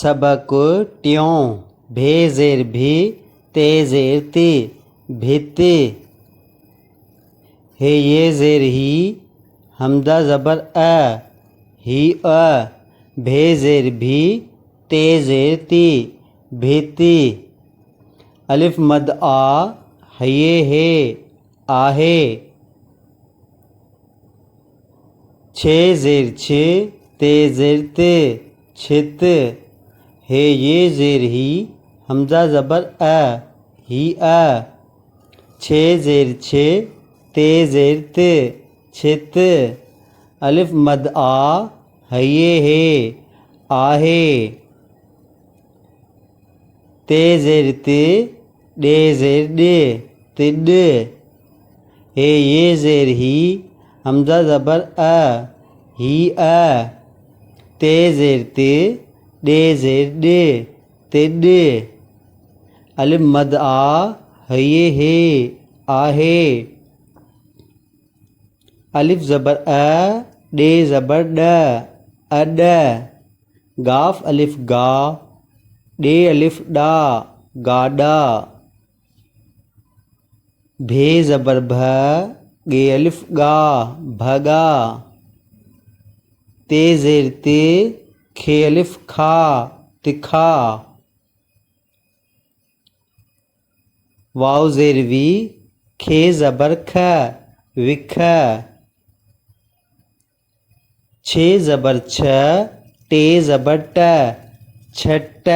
सबक ट्यों भे जेर भी ते जेर ती भित्ती हे ये जेर ही हमदा ज़बर ही भे जेर भी ते जेर ती भित्ती अलिफ मद हये हे आहे छे जेर छे ते जेर ते छित हे ये जेर ही हमजा ज़बर ही छे जेर छे ते जेर ते छित अलिफ मद हये हे आहे ते जेर ते डे जेर डे तिड हे ये जेर ही हमजा ज़बर ही ते जेर ते डे जेर डे तिड अलिफ मद हये हे आहे अलिफ ज़बर डे ज़बर ड अड गाफ अलिफ गा डे अलिफ डा गाडा भे ज़बर भ गे अलिफ गा भगा ते जेर ते खे अलिफ खा तिखा वाव जेर वी खे ज़बर ख विख छे ज़बर छ टे ज़बर ट छट